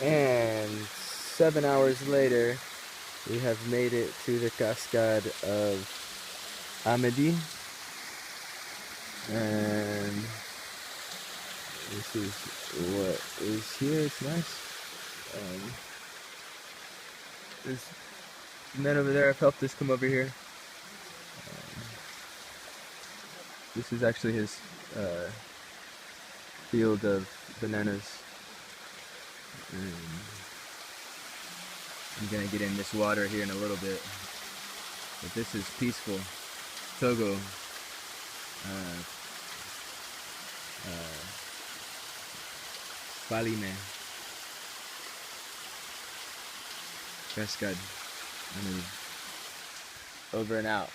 And 7 hours later, we have made it to the cascade of Amedy. And this is what is here. It's nice. There's men over there have helped us come over here. This is actually his field of bananas. And I'm gonna get in this water here in a little bit. But this is peaceful. Togo. Uh, uh, Kalime. Cascade. I mean, over and out.